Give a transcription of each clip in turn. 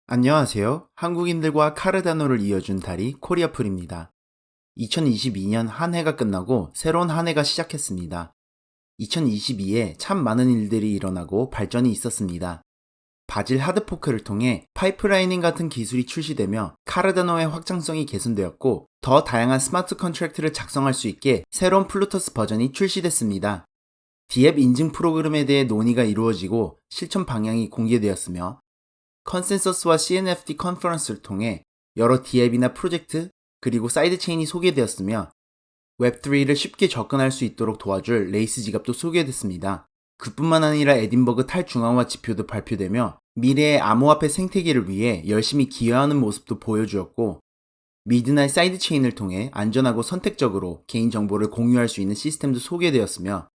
안녕하세요. 한국인들과 카르다노를 이어준 다리 코리아풀입니다. 2022년 한 해가 끝나고 새로운 한 해가 시작했습니다. 2022에 참 많은 일들이 일어나고 발전이 있었습니다. 바질 하드포크를 통해 파이프라이닝 같은 기술이 출시되며 카르다노의 확장성이 개선되었고 더 다양한 스마트 컨트랙트를 작성할 수 있게 새로운 플루터스 버전이 출시됐습니다. 디앱 인증 프로그램에 대해 논의가 이루어지고 실천 방향이 공개되었으며 컨센서스와 CNFD 컨퍼런스를 통해 여러 디앱이나 프로젝트 그리고 사이드체인이 소개되었으며 웹3를 쉽게 접근할 수 있도록 도와줄 레이스 지갑도 소개됐습니다. 그뿐만 아니라 에딘버그 탈중앙화 지표도 발표되며 미래의 암호화폐 생태계를 위해 열심히 기여하는 모습도 보여주었고 미드나잇 사이드체인을 통해 안전하고 선택적으로 개인정보를 공유할 수 있는 시스템도 소개되었으며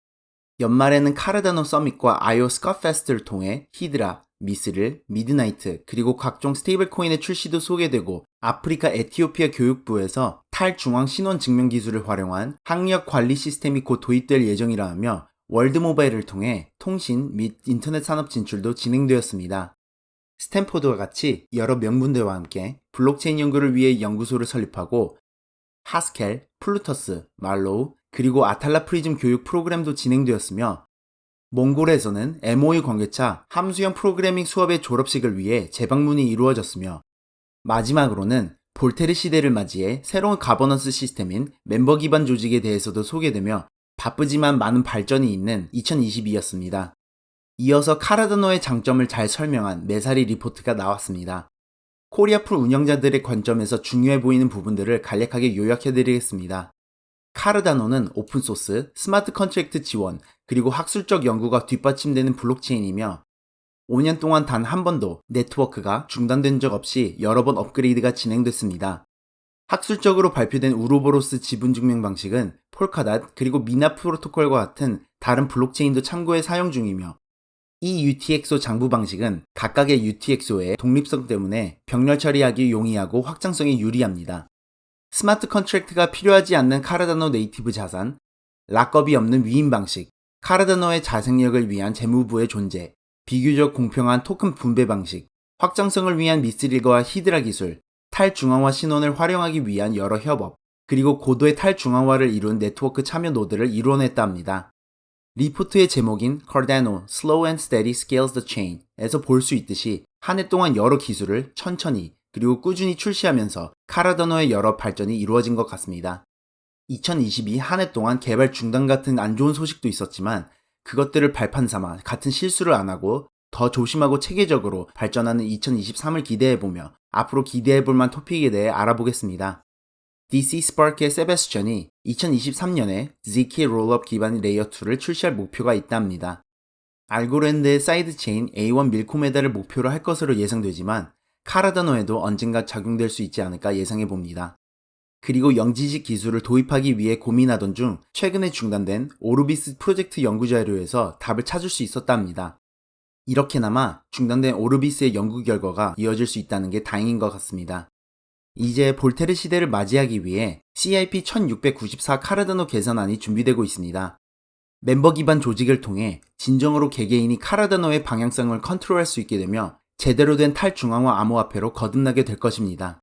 연말에는 카르다노 서밋과 IO 스컷 페스트를 통해 히드라, 미스릴, 미드나이트, 그리고 각종 스테이블 코인의 출시도 소개되고 아프리카 에티오피아 교육부에서 탈중앙 신원 증명 기술을 활용한 학력 관리 시스템이 곧 도입될 예정이라 하며 월드 모바일을 통해 통신 및 인터넷 산업 진출도 진행되었습니다. 스탠포드와 같이 여러 명문대와 함께 블록체인 연구를 위해 연구소를 설립하고 하스켈, 플루터스, 말로우, 그리고 아탈라 프리즘 교육 프로그램도 진행되었으며 몽골에서는 MOU 관계차 함수형 프로그래밍 수업의 졸업식을 위해 재방문이 이루어졌으며 마지막으로는 볼테르 시대를 맞이해 새로운 가버넌스 시스템인 멤버 기반 조직에 대해서도 소개되며 바쁘지만 많은 발전이 있는 2022였습니다. 이어서 카르다노의 장점을 잘 설명한 메사리 리포트가 나왔습니다. 코리아풀 운영자들의 관점에서 중요해 보이는 부분들을 간략하게 요약해드리겠습니다. 카르다노는 오픈소스, 스마트 컨트랙트 지원, 그리고 학술적 연구가 뒷받침되는 블록체인이며 5년 동안 단 한 번도 네트워크가 중단된 적 없이 여러 번 업그레이드가 진행됐습니다. 학술적으로 발표된 우로보로스 지분증명 방식은 폴카닷 그리고 미나 프로토콜과 같은 다른 블록체인도 참고해 사용 중이며 이 UTXO 장부 방식은 각각의 UTXO의 독립성 때문에 병렬 처리하기 용이하고 확장성이 유리합니다. 스마트 컨트랙트가 필요하지 않는 카르다노 네이티브 자산, 락업이 없는 위임 방식, 카르다노의 자생력을 위한 재무부의 존재, 비교적 공평한 토큰 분배 방식, 확장성을 위한 미스릴과 히드라 기술, 탈중앙화 신원을 활용하기 위한 여러 협업, 그리고 고도의 탈중앙화를 이룬 네트워크 참여 노드를 이뤄냈다 합니다. 리포트의 제목인 Cardano Slow and Steady Scales the Chain 에서 볼 수 있듯이 한 해 동안 여러 기술을 천천히 그리고 꾸준히 출시하면서 카르다노의 여러 발전이 이루어진 것 같습니다. 2022 한 해 동안 개발 중단 같은 안 좋은 소식도 있었지만 그것들을 발판 삼아 같은 실수를 안 하고 더 조심하고 체계적으로 발전하는 2023을 기대해보며 앞으로 기대해볼 만한 토픽에 대해 알아보겠습니다. DC 스파크의 세베스천이 2023년에 ZK 롤업 기반 레이어2를 출시할 목표가 있다 합니다. 알고랜드의 사이드체인 A1 밀코메다를 목표로 할 것으로 예상되지만 카르다노에도 언젠가 적용될 수 있지 않을까 예상해봅니다. 그리고 영지식 기술을 도입하기 위해 고민하던 중 최근에 중단된 오르비스 프로젝트 연구 자료에서 답을 찾을 수 있었다 합니다. 이렇게나마 중단된 오르비스의 연구 결과가 이어질 수 있다는 게 다행인 것 같습니다. 이제 볼테르 시대를 맞이하기 위해 CIP1694 카르다노 개선안이 준비되고 있습니다. 멤버 기반 조직을 통해 진정으로 개개인이 카르다노의 방향성을 컨트롤할 수 있게 되며 제대로 된 탈중앙화 암호화폐로 거듭나게 될 것입니다.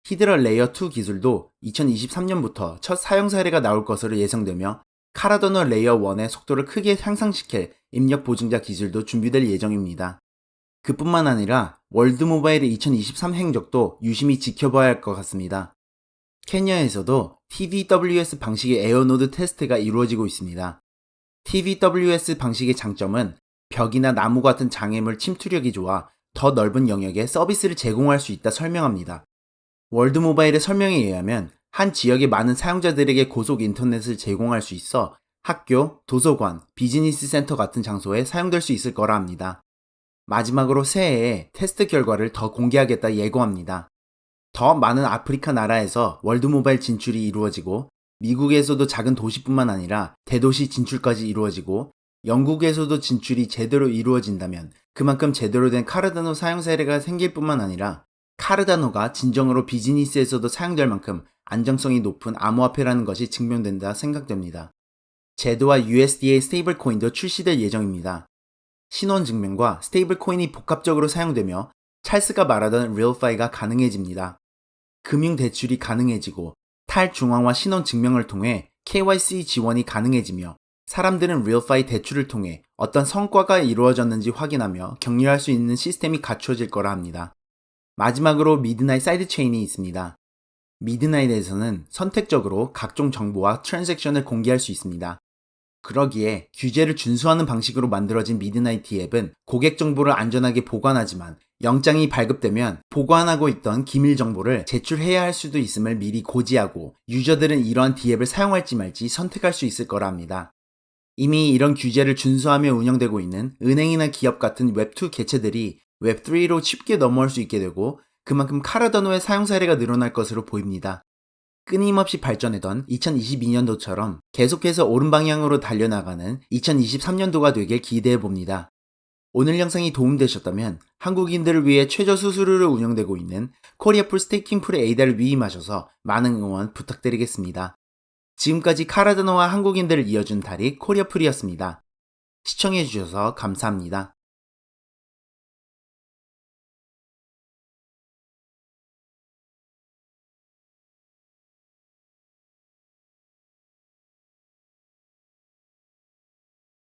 히드라 레이어 2 기술도 2023년부터 첫 사용 사례가 나올 것으로 예상되며 카르다노 레이어 1의 속도를 크게 향상시킬 입력 보증자 기술도 준비될 예정입니다. 그뿐만 아니라 월드 모바일의 2023 행적도 유심히 지켜봐야 할 것 같습니다. 케냐에서도 TVWS 방식의 에어노드 테스트가 이루어지고 있습니다. TVWS 방식의 장점은 벽이나 나무 같은 장애물 침투력이 좋아 더 넓은 영역에 서비스를 제공할 수 있다 설명합니다. 월드 모바일의 설명에 의하면 한 지역의 많은 사용자들에게 고속 인터넷을 제공할 수 있어 학교, 도서관, 비즈니스 센터 같은 장소에 사용될 수 있을 거라 합니다. 마지막으로 새해에 테스트 결과를 더 공개하겠다 예고합니다. 더 많은 아프리카 나라에서 월드 모바일 진출이 이루어지고 미국에서도 작은 도시뿐만 아니라 대도시 진출까지 이루어지고 영국에서도 진출이 제대로 이루어진다면 그만큼 제대로 된 카르다노 사용 사례가 생길 뿐만 아니라 카르다노가 진정으로 비즈니스에서도 사용될 만큼 안정성이 높은 암호화폐라는 것이 증명된다 생각됩니다. 제도와 USDA 스테이블 코인도 출시될 예정입니다. 신원 증명과 스테이블 코인이 복합적으로 사용되며 찰스가 말하던 RealFi가 가능해집니다. 금융 대출이 가능해지고 탈중앙화 신원 증명을 통해 KYC 지원이 가능해지며 사람들은 RealFi 대출을 통해 어떤 성과가 이루어졌는지 확인하며 격려할 수 있는 시스템이 갖춰질 거라 합니다. 마지막으로 미드나잇 사이드체인이 있습니다. 미드나잇에서는 선택적으로 각종 정보와 트랜잭션을 공개할 수 있습니다. 그러기에 규제를 준수하는 방식으로 만들어진 미드나잇 D앱은 고객 정보를 안전하게 보관하지만 영장이 발급되면 보관하고 있던 기밀 정보를 제출해야 할 수도 있음을 미리 고지하고 유저들은 이러한 D앱을 사용할지 말지 선택할 수 있을 거라 합니다. 이미 이런 규제를 준수하며 운영되고 있는 은행이나 기업 같은 웹2 개체들이 웹3로 쉽게 넘어올 수 있게 되고 그만큼 카르다노의 사용 사례가 늘어날 것으로 보입니다. 끊임없이 발전하던 2022년도처럼 계속해서 오른 방향으로 달려나가는 2023년도가 되길 기대해봅니다. 오늘 영상이 도움되셨다면 한국인들을 위해 최저 수수료로 운영되고 있는 코리아풀 스테이킹 풀의 ADA를 위임하셔서 많은 응원 부탁드리겠습니다. 지금까지 카르다노와 한국인들을 이어준 달이 코리아풀이었습니다. 시청해주셔서 감사합니다.